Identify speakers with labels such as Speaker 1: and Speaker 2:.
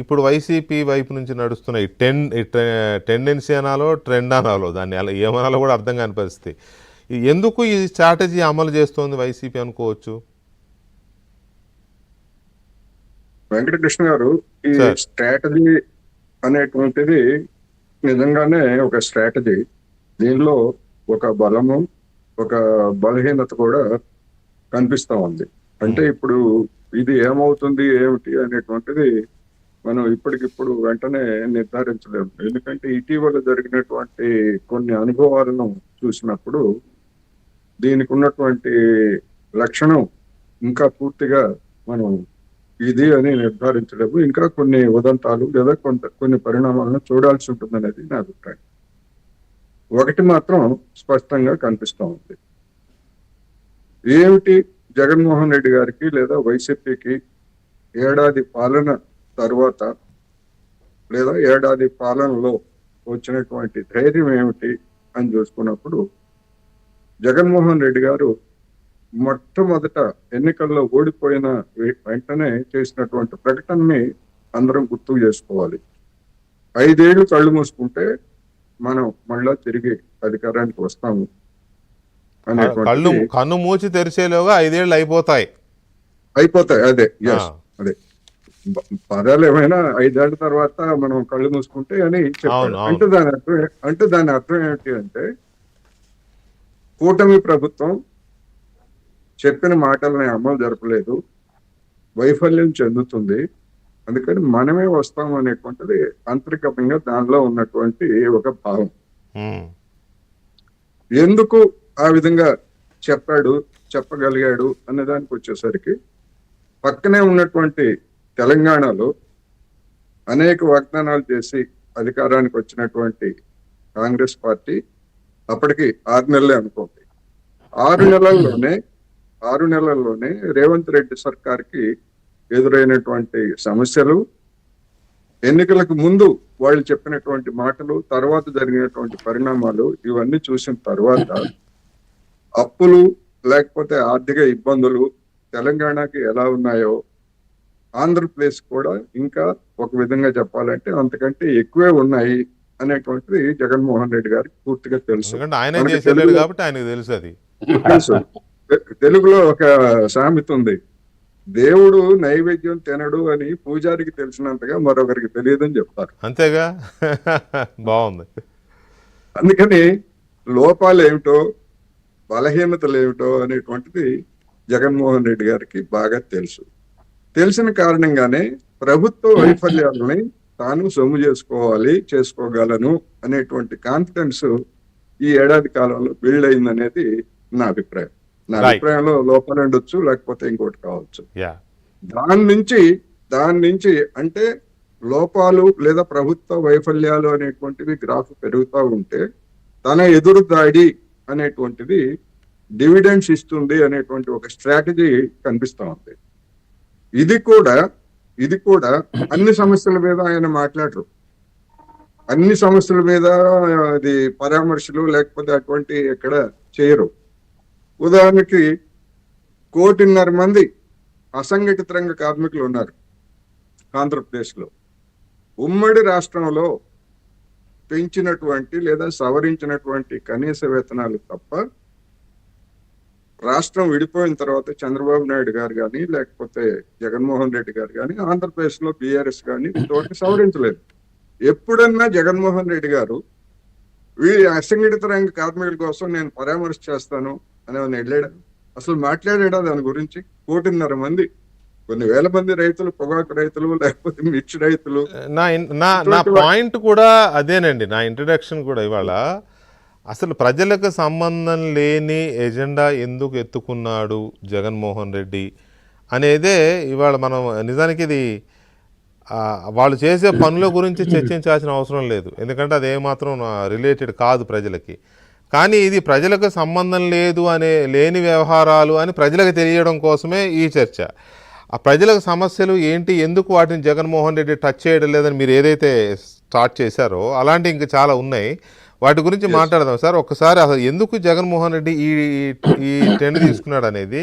Speaker 1: ఇప్పుడు వైసీపీ వైపు నుంచి నడుస్తున్న ఈ టెండెన్సీ అనాలో ట్రెండ్ అనాలో దాన్ని అలా ఏమనాలో కూడా అర్థం కాని పరిస్థితి. ఎందుకు ఈ స్ట్రాటజీ అమలు చేస్తోంది వైసీపీ అనుకోవచ్చు?
Speaker 2: వెంకటకృష్ణ గారు, ఈ
Speaker 1: సార్
Speaker 2: స్ట్రాటజీ అనేటువంటిది నిజంగానే ఒక స్ట్రాటజీ. దీనిలో ఒక బలము, ఒక బలహీనత కూడా కనిపిస్తా ఉంది. అంటే ఇప్పుడు ఇది ఏమవుతుంది ఏమిటి అనేటువంటిది మనం ఇప్పటికిప్పుడు వెంటనే నిర్ధారించలేము. ఎందుకంటే ఇటీవల జరిగినటువంటి కొన్ని అనుభవాలను చూసినప్పుడు దీనికి ఉన్నటువంటి లక్షణం ఇంకా పూర్తిగా మనం ఇది అని నిర్ధారించలేము. ఇంకా కొన్ని ఉదంతాలు లేదా కొన్ని పరిణామాలను చూడాల్సి ఉంటుంది అనేది నా అభిప్రాయం. ఒకటి మాత్రం స్పష్టంగా కనిపిస్తా ఉంది. ఏమిటి, జగన్మోహన్ రెడ్డి గారికి లేదా వైసీపీకి ఏడాది పాలన తర్వాత లేదా ఏడాది పాలనలో వచ్చినటువంటి ధైర్యం ఏమిటి అని చూసుకున్నప్పుడు, జగన్మోహన్ రెడ్డి గారు మొట్టమొదట ఎన్నికల్లో ఓడిపోయిన వెంటనే చేసినటువంటి ప్రకటనని అందరం గుర్తు చేసుకోవాలి. 5 ఏళ్ళు కళ్ళు మూసుకుంటే మనం మళ్ళా తిరిగి అధికారానికి వస్తాము అనేటువంటి.
Speaker 1: కన్ను మూచి తెరిచేలోగా 5 ఏళ్ళు అయిపోతాయి.
Speaker 2: అదే అదే పదాలు ఏమైనా 5 ఏళ్ల తర్వాత మనం కళ్ళు మూసుకుంటే అని చెప్పారు. అంటే దాని అర్థం ఏమిటి అంటే, కూటమి ప్రభుత్వం చెప్పిన మాటలని అమలు జరపలేదు, వైఫల్యం చెందుతుంది, అందుకని మనమే వస్తాం అనేటువంటిది అంతర్గతంగా దానిలో ఉన్నటువంటి ఒక భావం. ఎందుకు ఆ విధంగా చెప్పగలిగాడు అనే దానికి వచ్చేసరికి, పక్కనే ఉన్నటువంటి తెలంగాణలో అనేక వాగ్దానాలు చేసి అధికారానికి వచ్చినటువంటి కాంగ్రెస్ పార్టీ అప్పటికి 6 నెలలే అనుకోండి. 6 నెలల్లోనే రేవంత్ రెడ్డి సర్కార్కి ఎదురైనటువంటి సమస్యలు, ఎన్నికలకు ముందు వాళ్ళు చెప్పినటువంటి మాటలు, తర్వాత జరిగినటువంటి పరిణామాలు, ఇవన్నీ చూసిన తర్వాత అప్పులు లేకపోతే ఆర్థిక ఇబ్బందులు తెలంగాణకి ఎలా ఉన్నాయో ఆంధ్రప్రదేశ్ కూడా ఇంకా ఒక విధంగా చెప్పాలంటే అంతకంటే ఎక్కువే ఉన్నాయి అనేటువంటిది జగన్మోహన్ రెడ్డి గారికి పూర్తిగా తెలుసు. తెలుగులో ఒక సామెత ఉంది, దేవుడు నైవేద్యం తినడు అని పూజారికి తెలిసినంతగా మరొకరికి తెలియదని చెప్తారు.
Speaker 1: అంతేగా, బాగుంది.
Speaker 2: అందుకని లోపాలు ఏమిటో, బలహీనతలు ఏమిటో అనేటువంటిది జగన్మోహన్ రెడ్డి గారికి బాగా తెలుసు. తెలిసిన కారణంగానే ప్రభుత్వ వైఫల్యాలని తాను సొమ్ము చేసుకోగలను అనేటువంటి కాన్ఫిడెన్స్ ఈ ఏడాది కాలంలో బిల్డ్ అయిందనేది నా అభిప్రాయం. నా అభిప్రాయంలో లోపాలు ఉండొచ్చు, లేకపోతే ఇంకోటి కావచ్చు. దాని నుంచి అంటే లోపాలు లేదా ప్రభుత్వ వైఫల్యాలు అనేటువంటివి గ్రాఫ్ పెరుగుతూ ఉంటే తన ఎదురు దాడి అనేటువంటిది డివిడెండ్స్ ఇస్తుంది అనేటువంటి ఒక స్ట్రాటజీ కనిపిస్తా ఉంది. ఇది కూడా అన్ని సమస్యల మీద ఆయన మాట్లాడరు. అన్ని సమస్యల మీద అది పరామర్శలు లేకపోతే అటువంటి ఎక్కడ చేయరు. ఉదాహరణకి 1.5 కోటి మంది అసంఘటిత రంగ కార్మికులు ఉన్నారు ఆంధ్రప్రదేశ్ లో. ఉమ్మడి రాష్ట్రంలో పెంచినటువంటి లేదా సవరించినటువంటి కనీస వేతనాలు తప్ప రాష్ట్రం విడిపోయిన తర్వాత చంద్రబాబు నాయుడు గారు కానీ లేకపోతే జగన్మోహన్ రెడ్డి గారు కానీ ఆంధ్రప్రదేశ్ లో బీఆర్ఎస్ కానీ ఇంతవరకు సవరించలేదు. ఎప్పుడన్నా జగన్మోహన్ రెడ్డి గారు అసంఘటిత రంగ కార్మికుల కోసం నేను పరామర్శ చేస్తాను అని వెళ్ళాడా? అసలు మాట్లాడాడా దాని గురించి? 1.5 కోటి మంది, కొన్ని వేల మంది రైతులు, పొగాకు రైతులు లేకపోతే మిర్చి రైతులు.
Speaker 1: నా పాయింట్ కూడా అదేనండి. నా ఇంట్రడక్షన్ కూడా ఇవాళ అసలు ప్రజలకు సంబంధం లేని ఎజెండా ఎందుకు ఎత్తుకున్నాడు జగన్మోహన్ రెడ్డి అనేదే ఇవాళ మనం నిజానికి ఇది వాళ్ళు చేసే పనుల గురించి చర్చించాల్సిన అవసరం లేదు, ఎందుకంటే అది ఏమాత్రం రిలేటెడ్ కాదు ప్రజలకి. కానీ ఇది ప్రజలకు సంబంధం లేదు లేని వ్యవహారాలు అని ప్రజలకు తెలియడం కోసమే ఈ చర్చ. ఆ ప్రజలకు సమస్యలు ఏంటి, ఎందుకు వాటిని జగన్మోహన్ రెడ్డి టచ్ చేయడం లేదని మీరు ఏదైతే స్టార్ట్ చేశారో అలాంటి ఇంకా చాలా ఉన్నాయి. వాటి గురించి మాట్లాడదాం సార్. ఒక్కసారి అసలు ఎందుకు జగన్మోహన్ రెడ్డి ఈ ట్రెండ్ తీసుకున్నాడు అనేది